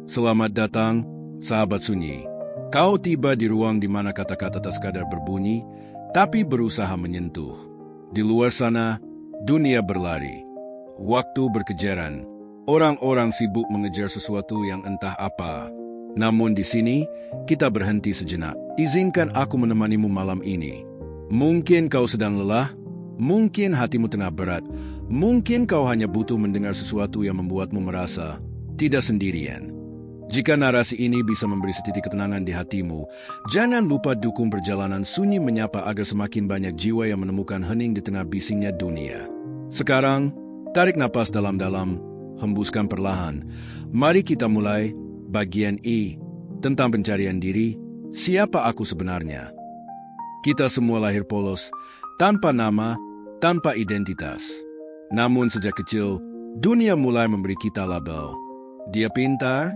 Selamat datang, sahabat sunyi. Kau tiba di ruang di mana kata-kata tak sekadar berbunyi, tapi berusaha menyentuh. Di luar sana, dunia berlari. Waktu berkejaran. Orang-orang sibuk mengejar sesuatu yang entah apa. Namun di sini, kita berhenti sejenak. Izinkan aku menemanimu malam ini. Mungkin kau sedang lelah, mungkin hatimu tengah berat, mungkin kau hanya butuh mendengar sesuatu yang membuatmu merasa tidak sendirian. Jika narasi ini bisa memberi setitik ketenangan di hatimu, jangan lupa dukung perjalanan sunyi menyapa agar semakin banyak jiwa yang menemukan hening di tengah bisingnya dunia. Sekarang, tarik napas dalam-dalam, hembuskan perlahan. Mari kita mulai bagian I, tentang pencarian diri, siapa aku sebenarnya. Kita semua lahir polos, tanpa nama, tanpa identitas. Namun sejak kecil, dunia mulai memberi kita label. Dia pintar,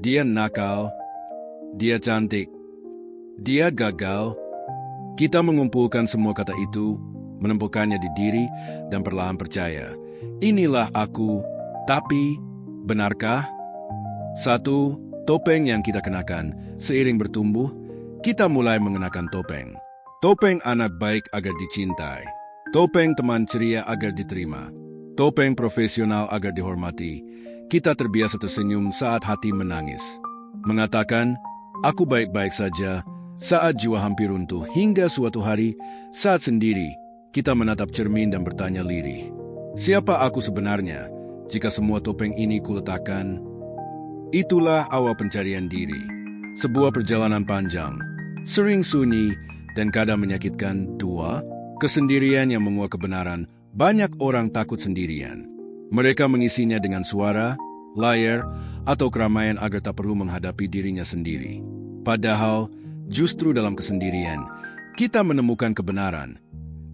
dia nakal, dia cantik, dia gagal. Kita mengumpulkan semua kata itu, menempelkannya di diri, dan perlahan percaya. Inilah aku, tapi benarkah? Satu, topeng yang kita kenakan. Seiring bertumbuh, kita mulai mengenakan topeng. Topeng anak baik agar dicintai. Topeng teman ceria agar diterima. Topeng profesional agar dihormati. Kita terbiasa tersenyum saat hati menangis. Mengatakan, aku baik-baik saja, saat jiwa hampir runtuh. Hingga suatu hari, saat sendiri, kita menatap cermin dan bertanya lirih. Siapa aku sebenarnya? Jika semua topeng ini kuletakkan, itulah awal pencarian diri. Sebuah perjalanan panjang, sering sunyi, dan kadang menyakitkan. Dua, kesendirian yang menguak kebenaran. Banyak orang takut sendirian. Mereka mengisinya dengan suara, layar, atau keramaian agar tak perlu menghadapi dirinya sendiri. Padahal, justru dalam kesendirian, kita menemukan kebenaran.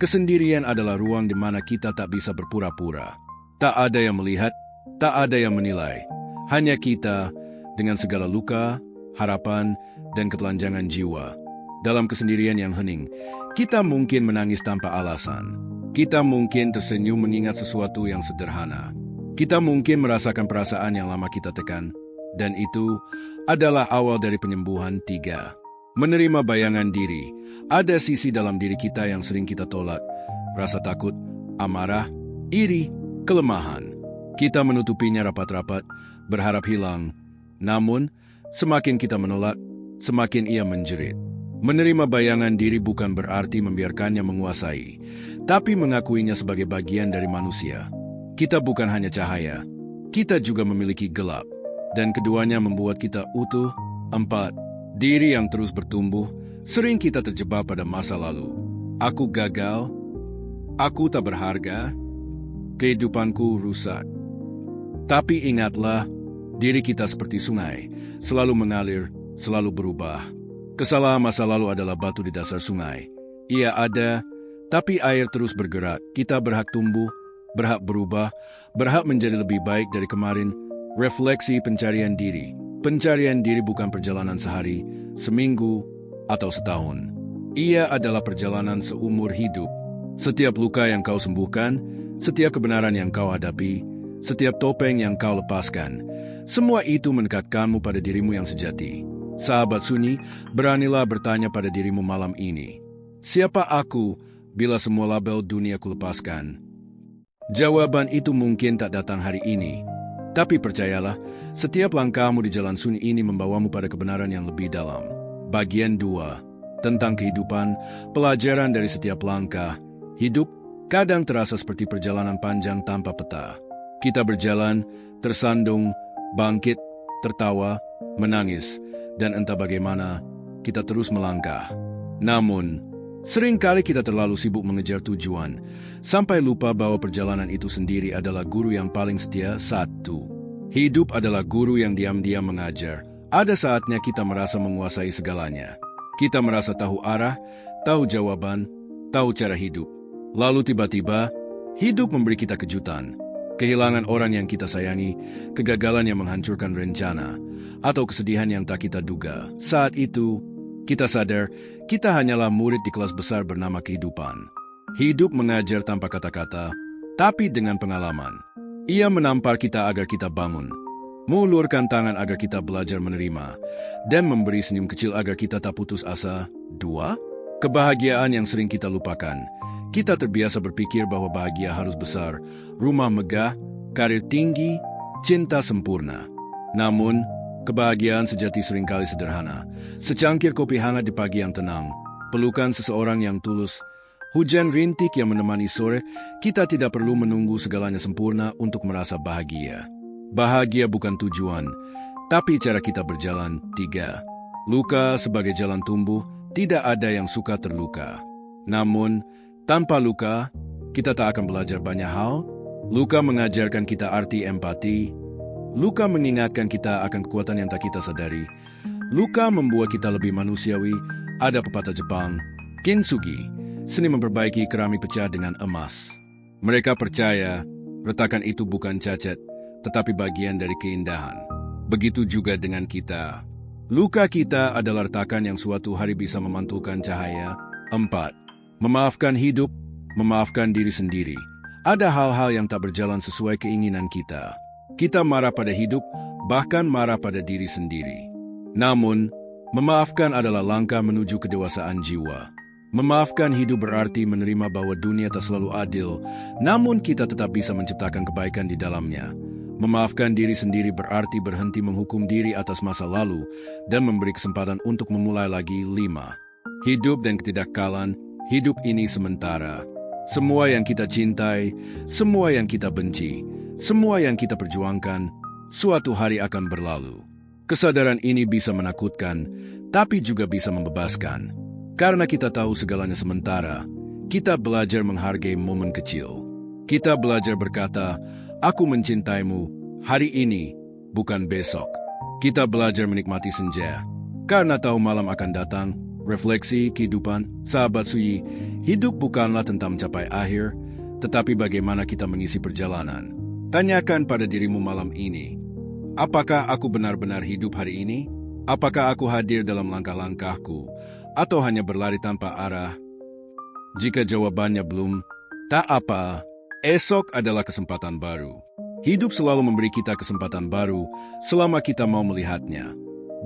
Kesendirian adalah ruang di mana kita tak bisa berpura-pura. Tak ada yang melihat, tak ada yang menilai. Hanya kita, dengan segala luka, harapan, dan ketelanjangan jiwa. Dalam kesendirian yang hening, kita mungkin menangis tanpa alasan. Kita mungkin tersenyum mengingat sesuatu yang sederhana. Kita mungkin merasakan perasaan yang lama kita tekan. Dan itu adalah awal dari penyembuhan. Tiga, menerima bayangan diri. Ada sisi dalam diri kita yang sering kita tolak. Rasa takut, amarah, iri, kelemahan. Kita menutupinya rapat-rapat, berharap hilang. Namun, semakin kita menolak, semakin ia menjerit. Menerima bayangan diri bukan berarti membiarkannya menguasai, tapi mengakuinya sebagai bagian dari manusia. Kita bukan hanya cahaya, kita juga memiliki gelap, dan keduanya membuat kita utuh. Empat, diri yang terus bertumbuh. Sering kita terjebak pada masa lalu. Aku gagal, aku tak berharga, kehidupanku rusak. Tapi ingatlah, diri kita seperti sungai, selalu mengalir, selalu berubah. Kesalahan masa lalu adalah batu di dasar sungai. Ia ada, tapi air terus bergerak. Kita berhak tumbuh, berhak berubah, berhak menjadi lebih baik dari kemarin. Refleksi pencarian diri. Pencarian diri bukan perjalanan sehari, seminggu, atau setahun. Ia adalah perjalanan seumur hidup. Setiap luka yang kau sembuhkan, setiap kebenaran yang kau hadapi, setiap topeng yang kau lepaskan, semua itu mendekatkanmu pada dirimu yang sejati. Sahabat sunyi, beranilah bertanya pada dirimu malam ini. Siapa aku bila semua label dunia kulepaskan? Jawaban itu mungkin tak datang hari ini. Tapi percayalah, setiap langkahmu di jalan sunyi ini membawamu pada kebenaran yang lebih dalam. Bagian 2, tentang kehidupan, pelajaran dari setiap langkah. Hidup kadang terasa seperti perjalanan panjang tanpa peta. Kita berjalan, tersandung, bangkit, tertawa, menangis, dan entah bagaimana, kita terus melangkah. Namun, seringkali kita terlalu sibuk mengejar tujuan, sampai lupa bahwa perjalanan itu sendiri adalah guru yang paling setia. Satu, hidup adalah guru yang diam-diam mengajar. Ada saatnya kita merasa menguasai segalanya. Kita merasa tahu arah, tahu jawaban, tahu cara hidup. Lalu tiba-tiba, hidup memberi kita kejutan. Kehilangan orang yang kita sayangi, kegagalan yang menghancurkan rencana, atau kesedihan yang tak kita duga. Saat itu, kita sadar kita hanyalah murid di kelas besar bernama kehidupan. Hidup mengajar tanpa kata-kata, tapi dengan pengalaman. Ia menampar kita agar kita bangun, mengulurkan tangan agar kita belajar menerima, dan memberi senyum kecil agar kita tak putus asa. 2. Kebahagiaan yang sering kita lupakan. Kita terbiasa berpikir bahwa bahagia harus besar, rumah megah, karir tinggi, cinta sempurna. Namun, kebahagiaan sejati seringkali sederhana. Secangkir kopi hangat di pagi yang tenang, pelukan seseorang yang tulus, hujan rintik yang menemani sore. Kita tidak perlu menunggu segalanya sempurna untuk merasa bahagia. Bahagia bukan tujuan, tapi cara kita berjalan. 3. Luka sebagai jalan tumbuh. Tidak ada yang suka terluka. Namun, tanpa luka, kita tak akan belajar banyak hal. Luka mengajarkan kita arti empati. Luka mengingatkan kita akan kekuatan yang tak kita sadari. Luka membuat kita lebih manusiawi. Ada pepatah Jepang, kintsugi, seni memperbaiki keramik pecah dengan emas. Mereka percaya, retakan itu bukan cacat, tetapi bagian dari keindahan. Begitu juga dengan kita. Luka kita adalah retakan yang suatu hari bisa memantulkan cahaya. 4. Memaafkan hidup, memaafkan diri sendiri. Ada hal-hal yang tak berjalan sesuai keinginan kita. Kita marah pada hidup, bahkan marah pada diri sendiri. Namun, memaafkan adalah langkah menuju kedewasaan jiwa. Memaafkan hidup berarti menerima bahwa dunia tak selalu adil, namun kita tetap bisa menciptakan kebaikan di dalamnya. Memaafkan diri sendiri berarti berhenti menghukum diri atas masa lalu dan memberi kesempatan untuk memulai lagi. 5. Hidup dan ketidakkalan. Hidup ini sementara. Semua yang kita cintai, semua yang kita benci, semua yang kita perjuangkan, suatu hari akan berlalu. Kesadaran ini bisa menakutkan, tapi juga bisa membebaskan. Karena kita tahu segalanya sementara, kita belajar menghargai momen kecil. Kita belajar berkata, "Aku mencintaimu hari ini, bukan besok." Kita belajar menikmati senja, karena tahu malam akan datang. Refleksi kehidupan, sahabat Suyi, hidup bukanlah tentang mencapai akhir, tetapi bagaimana kita mengisi perjalanan. Tanyakan pada dirimu malam ini, apakah aku benar-benar hidup hari ini? Apakah aku hadir dalam langkah-langkahku, atau hanya berlari tanpa arah? Jika jawabannya belum, tak apa. Esok adalah kesempatan baru. Hidup selalu memberi kita kesempatan baru selama kita mau melihatnya.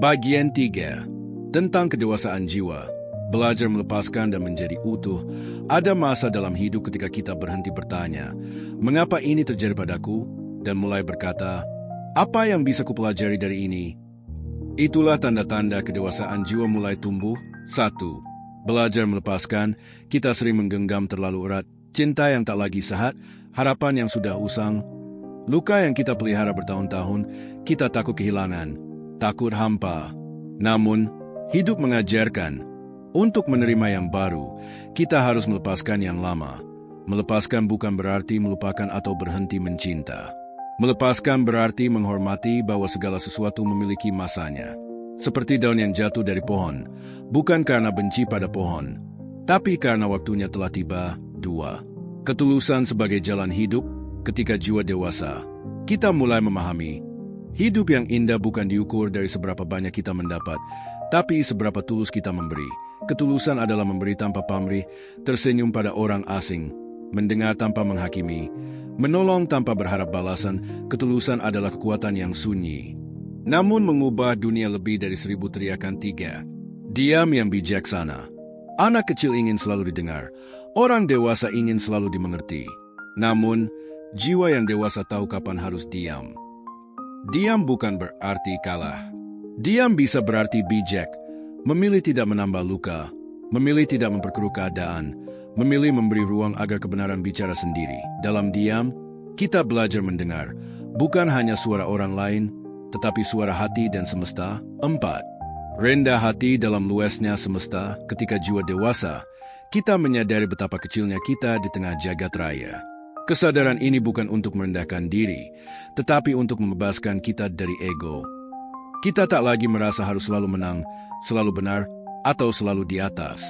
Bagian 3. Tentang kedewasaan jiwa. Belajar melepaskan dan menjadi utuh. Ada masa dalam hidup ketika kita berhenti bertanya, mengapa ini terjadi padaku? Dan mulai berkata, apa yang bisa kupelajari dari ini? Itulah tanda-tanda kedewasaan jiwa mulai tumbuh. 1. Belajar melepaskan. Kita sering menggenggam terlalu erat cinta yang tak lagi sehat, harapan yang sudah usang, luka yang kita pelihara bertahun-tahun. Kita takut kehilangan, takut hampa. Namun, hidup mengajarkan, untuk menerima yang baru, kita harus melepaskan yang lama. Melepaskan bukan berarti melupakan atau berhenti mencinta. Melepaskan berarti menghormati bahwa segala sesuatu memiliki masanya. Seperti daun yang jatuh dari pohon, bukan karena benci pada pohon, tapi karena waktunya telah tiba. 2. Ketulusan sebagai jalan hidup. Ketika jiwa dewasa, kita mulai memahami, hidup yang indah bukan diukur dari seberapa banyak kita mendapat, tapi seberapa tulus kita memberi. Ketulusan adalah memberi tanpa pamrih, tersenyum pada orang asing, mendengar tanpa menghakimi, menolong tanpa berharap balasan. Ketulusan adalah kekuatan yang sunyi, namun mengubah dunia lebih dari 1000 teriakan. 3. Diam yang bijaksana. Anak kecil ingin selalu didengar, orang dewasa ingin selalu dimengerti. Namun, jiwa yang dewasa tahu kapan harus diam. Diam bukan berarti kalah. Diam bisa berarti bijak, memilih tidak menambah luka, memilih tidak memperkeruh keadaan, memilih memberi ruang agar kebenaran bicara sendiri. Dalam diam, kita belajar mendengar, bukan hanya suara orang lain, tetapi suara hati dan semesta. 4. Rendah hati dalam luasnya semesta. Ketika jiwa dewasa, kita menyadari betapa kecilnya kita di tengah jagat raya. Kesadaran ini bukan untuk merendahkan diri, tetapi untuk membebaskan kita dari ego. Kita tak lagi merasa harus selalu menang, selalu benar, atau selalu di atas.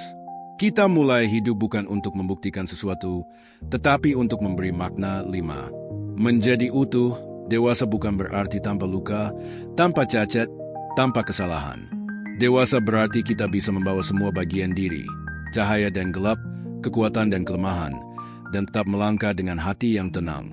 Kita mulai hidup bukan untuk membuktikan sesuatu, tetapi untuk memberi makna. 5. Menjadi utuh. Dewasa bukan berarti tanpa luka, tanpa cacat, tanpa kesalahan. Dewasa berarti kita bisa membawa semua bagian diri, cahaya dan gelap, kekuatan dan kelemahan, dan tetap melangkah dengan hati yang tenang.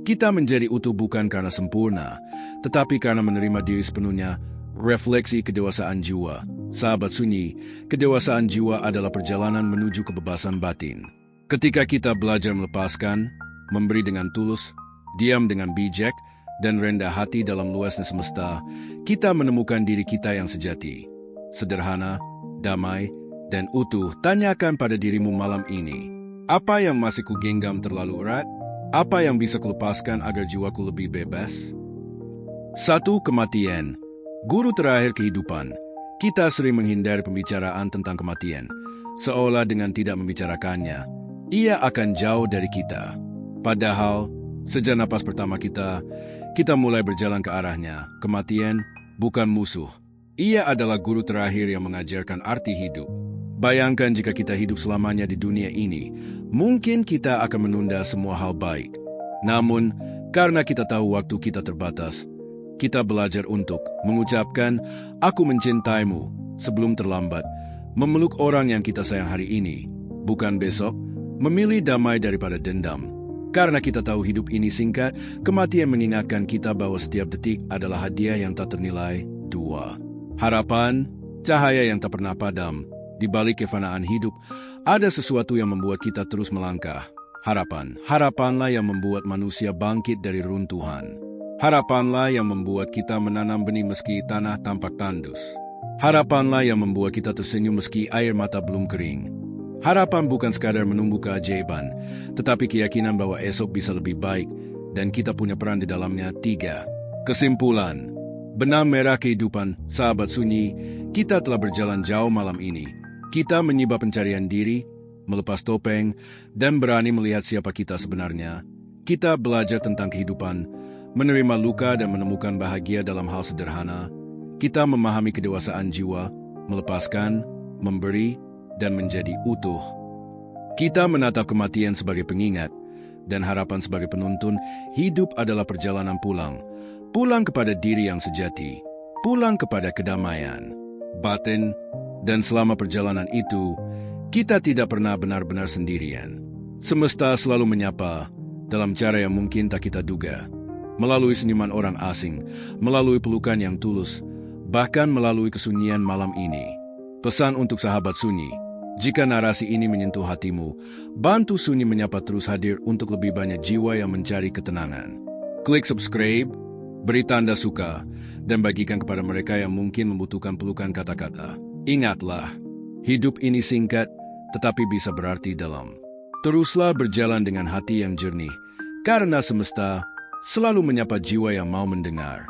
Kita menjadi utuh bukan karena sempurna, tetapi karena menerima diri sepenuhnya, refleksi kedewasaan jiwa. Sahabat sunyi, kedewasaan jiwa adalah perjalanan menuju kebebasan batin. Ketika kita belajar melepaskan, memberi dengan tulus, diam dengan bijak, dan rendah hati dalam luasnya semesta, kita menemukan diri kita yang sejati. Sederhana, damai, dan utuh. Tanyakan pada dirimu malam ini, apa yang masih kugenggam terlalu erat? Apa yang bisa kulepaskan agar jiwaku lebih bebas? 1. Kematian. Guru terakhir kehidupan. Kita sering menghindari pembicaraan tentang kematian, seolah dengan tidak membicarakannya, ia akan jauh dari kita. Padahal, sejak napas pertama kita mulai berjalan ke arahnya. Kematian bukan musuh. Ia adalah guru terakhir yang mengajarkan arti hidup. Bayangkan jika kita hidup selamanya di dunia ini, mungkin kita akan menunda semua hal baik. Namun, karena kita tahu waktu kita terbatas, kita belajar untuk mengucapkan, "Aku mencintaimu," sebelum terlambat, memeluk orang yang kita sayang hari ini, bukan besok, memilih damai daripada dendam. Karena kita tahu hidup ini singkat, kematian mengingatkan kita bahwa setiap detik adalah hadiah yang tak ternilai. 2. Harapan, cahaya yang tak pernah padam. Di balik kefanaan hidup, ada sesuatu yang membuat kita terus melangkah. Harapan. Harapanlah yang membuat manusia bangkit dari runtuhan. Harapanlah yang membuat kita menanam benih meski tanah tampak tandus. Harapanlah yang membuat kita tersenyum meski air mata belum kering. Harapan bukan sekadar menunggu keajaiban, tetapi keyakinan bahwa esok bisa lebih baik, dan kita punya peran di dalamnya. 3. Kesimpulan. Benang merah kehidupan, sahabat sunyi, kita telah berjalan jauh malam ini. Kita menyibak pencarian diri, melepas topeng, dan berani melihat siapa kita sebenarnya. Kita belajar tentang kehidupan, menerima luka dan menemukan bahagia dalam hal sederhana. Kita memahami kedewasaan jiwa, melepaskan, memberi, dan menjadi utuh. Kita menatap kematian sebagai pengingat, dan harapan sebagai penuntun. Hidup adalah perjalanan pulang. Pulang kepada diri yang sejati. Pulang kepada kedamaian batin. Dan selama perjalanan itu, kita tidak pernah benar-benar sendirian. Semesta selalu menyapa dalam cara yang mungkin tak kita duga. Melalui senyuman orang asing, melalui pelukan yang tulus, bahkan melalui kesunyian malam ini. Pesan untuk sahabat sunyi, jika narasi ini menyentuh hatimu, bantu Sunyi Menyapa terus hadir untuk lebih banyak jiwa yang mencari ketenangan. Klik subscribe, beri tanda suka, dan bagikan kepada mereka yang mungkin membutuhkan pelukan kata-kata. Ingatlah, hidup ini singkat, tetapi bisa berarti dalam. Teruslah berjalan dengan hati yang jernih, karena semesta selalu menyapa jiwa yang mau mendengar.